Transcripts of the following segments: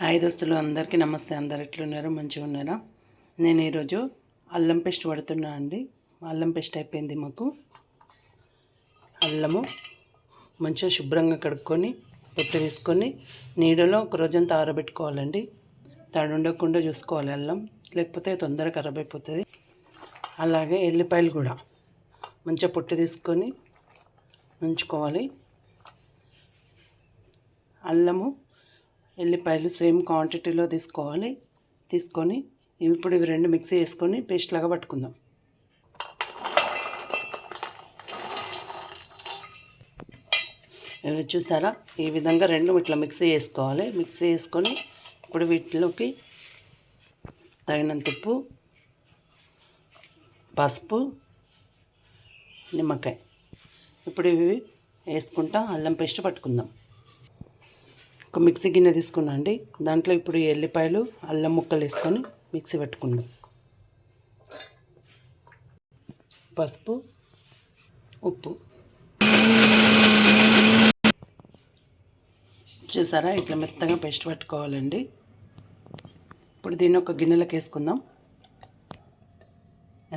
Hi దోస్తులు అందరికీ నమస్తే. అందరు ఎట్లున్నారో మంచిగా ఉన్నారా? నేను ఈరోజు అల్లం పేస్ట్ పడుతున్నా అండి. అల్లం పేస్ట్ అయిపోయింది. మాకు అల్లము మంచిగా శుభ్రంగా కడుక్కొని పొట్టు తీసుకొని నీడలో ఒక రోజంతా ఆరబెట్టుకోవాలండి. తడి ఉండకుండా చూసుకోవాలి అల్లం, లేకపోతే తొందరగా ఖరాబ్ అయిపోతుంది. అలాగే ఎల్లిపాయలు కూడా మంచిగా పొట్టు తీసుకొని ఉంచుకోవాలి. అల్లము ఎల్లిపాయలు సేమ్ క్వాంటిటీలో తీసుకొని ఇప్పుడు ఇవి రెండు మిక్సీ చేసుకొని పేస్ట్ లాగా పట్టుకుందాం. చూస్తారా, ఈ విధంగా రెండు ఇట్లా మిక్సీ చేసుకోవాలి. మిక్సీ చేసుకొని ఇప్పుడు వీటిలోకి తగినంత ఉప్పు, పసుపు, నిమ్మకాయ ఇప్పుడు ఇవి వేసుకుంటా అల్లం పేస్ట్ పట్టుకుందాం. ఒక మిక్సీ గిన్నె తీసుకున్నా అండి. దాంట్లో ఇప్పుడు ఈ ఎల్లిపాయలు అల్లం ముక్కలు వేసుకొని మిక్సీ పెట్టుకుందాం. పసుపు, ఉప్పు చూసారా, ఇట్లా మెత్తగా పేస్ట్ పట్టుకోవాలండి. ఇప్పుడు దీన్ని ఒక గిన్నెలోకి వేసుకుందాం.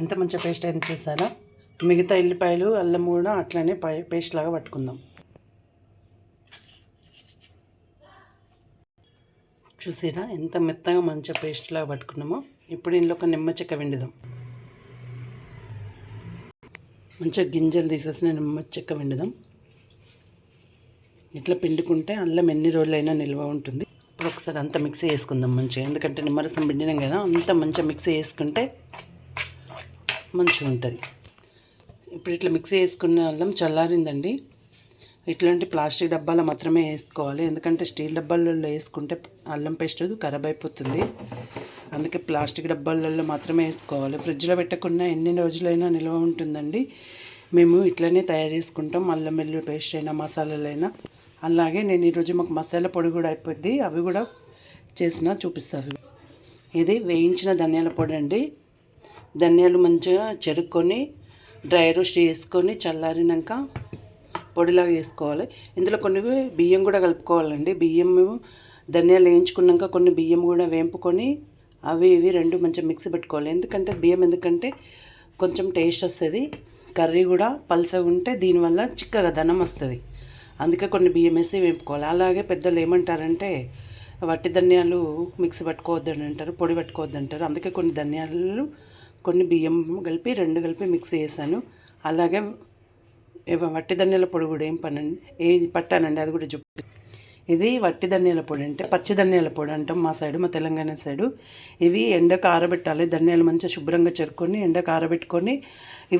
ఎంత మంచిగా పేస్ట్ అయింది చూసారా. మిగతా ఎల్లిపాయలు అల్లం కూడా అట్లనే పేస్ట్ లాగా పట్టుకుందాం. చూసిరా ఎంత మెత్తగా మంచిగా పేస్ట్లా పట్టుకున్నామో. ఇప్పుడు ఇందులో ఒక నిమ్మ చెక్క పిండుదాం. మంచిగా గింజలు తీసేసిన నిమ్మ చెక్క పిండుదాం. ఇట్లా పిండుకుంటే అల్లం ఎన్ని రోజులైనా నిల్వ ఉంటుంది. ఇప్పుడు ఒకసారి అంతా మిక్సీ వేసుకుందాం మంచిగా, ఎందుకంటే నిమ్మరసం పిండినాం కదా, అంతా మంచిగా మిక్సీ వేసుకుంటే మంచిగా ఉంటుంది. ఇప్పుడు ఇట్లా మిక్సీ వేసుకున్న అల్లం చల్లారిందండి. ఇట్లాంటి ప్లాస్టిక్ డబ్బాలో మాత్రమే వేసుకోవాలి, ఎందుకంటే స్టీల్ డబ్బాలలో వేసుకుంటే అల్లం పేస్ట్ ఖరాబ్ అయిపోతుంది. అందుకే ప్లాస్టిక్ డబ్బాలలో మాత్రమే వేసుకోవాలి. ఫ్రిడ్జ్లో పెట్టకుండా ఎన్ని రోజులైనా నిల్వ ఉంటుందండి. మేము ఇట్లనే తయారు చేసుకుంటాం, అల్లం వెల్లుల్లి పేస్ట్ అయినా మసాలాలైనా. అలాగే నేను ఈరోజు మాకు మసాలా పొడి కూడా అయిపోయింది, అవి కూడా చూపిస్తాను. ఇది వేయించిన ధనియాల పొడి అండి. ధనియాలు మంచిగా చెరుక్కొని డ్రై రోస్ట్ చేసుకొని చల్లారినాక పొడిలాగా వేసుకోవాలి. ఇందులో కొన్ని బియ్యం కూడా కలుపుకోవాలండి. బియ్యం ధనియాలు వేయించుకున్నాక కొన్ని బియ్యం కూడా వేంపుకొని అవి ఇవి రెండు మంచిగా మిక్సీ పెట్టుకోవాలి. ఎందుకంటే కొంచెం టేస్ట్ వస్తుంది. కర్రీ కూడా పల్చగా ఉంటే దీనివల్ల చిక్కగా ధనం వస్తుంది. అందుకే కొన్ని బియ్యం వేసి వేపుకోవాలి. అలాగే పెద్దలు ఏమంటారంటే వట్టి ధనియాలు మిక్సీ పట్టుకోవద్దని అంటారు, పొడి పట్టుకోవద్దు అంటారు. అందుకే కొన్ని ధనియాలు కొన్ని బియ్యం కలిపి రెండు కలిపి మిక్సీ వేసాను. అలాగే వట్టి ధనియాల పొడి కూడా పట్టానండి, అది కూడా చూపి. ఇది వట్టి ధనియాల పొడి అంటే పచ్చి ధనియాల పొడి అంటాం మా సైడు, మా తెలంగాణ సైడు. ఇవి ఎండకు ఆరబెట్టాలి. ధనియాలు మంచిగా శుభ్రంగా చెరుకొని ఎండకు ఆరబెట్టుకొని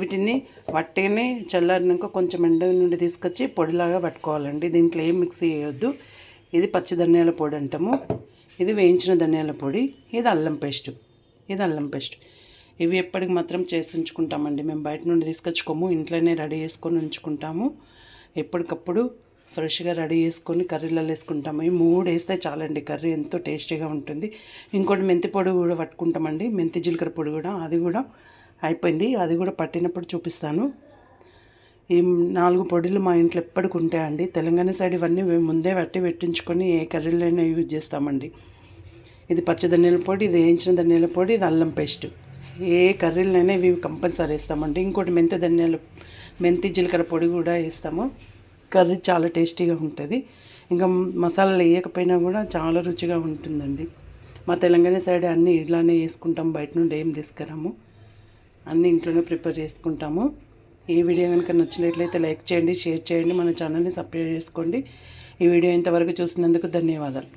వీటిని వట్టిని చల్లారినాక కొంచెం ఎండ నుండి తీసుకొచ్చి పొడిలాగా పట్టుకోవాలండి. దీంట్లో ఏం మిక్స్ చేయొద్దు. ఇది పచ్చి ధనియాల పొడి అంటాము. ఇది వేయించిన ధనియాల పొడి. ఇది అల్లం పేస్ట్. ఇవి ఎప్పటికి మాత్రం చేసి ఉంచుకుంటామండి. మేము బయట నుండి తీసుకొచ్చుకోము, ఇంట్లోనే రెడీ చేసుకొని ఉంచుకుంటాము. ఎప్పటికప్పుడు ఫ్రెష్గా రెడీ చేసుకొని కర్రీలలో వేసుకుంటాము. ఈ మూడు వేస్తే చాలండి, కర్రీ ఎంతో టేస్టీగా ఉంటుంది. ఇంకోటి మెంతి పొడి కూడా పట్టుకుంటామండి, మెంతి జీలకర్ర పొడి కూడా. అది కూడా అయిపోయింది, అది కూడా పట్టినప్పుడు చూపిస్తాను. ఈ 4 పొడులు మా ఇంట్లో ఎప్పటికి ఉంటాయండి. తెలంగాణ సైడ్ ఇవన్నీ మేము ముందే పెట్టించుకొని ఏ కర్రీలైనా యూజ్ చేస్తామండి. ఇది పచ్చి ధనియాల పొడి, ఇది వేయించిన ధనియాల పొడి, ఇది అల్లం పేస్ట్. ఏ కర్రీలైనా ఇవి కంపల్సరీ వేస్తామండి. ఇంకోటి మెంతి జీలకర్ర పొడి కూడా వేస్తాము. కర్రీ చాలా టేస్టీగా ఉంటుంది. ఇంకా మసాలాలు వేయకపోయినా కూడా చాలా రుచిగా ఉంటుందండి. మా తెలంగాణ సైడ్ అన్నీ ఇట్లానే వేసుకుంటాం, బయట నుండి ఏం తీసుకురాము, అన్నీ ఇంట్లోనే ప్రిపేర్ చేసుకుంటాము. ఈ వీడియో కనుక నచ్చినట్లయితే లైక్ చేయండి, షేర్ చేయండి, మన ఛానల్ని సబ్స్క్రైబ్ చేసుకోండి. ఈ వీడియో ఇంతవరకు చూసినందుకు ధన్యవాదాలు.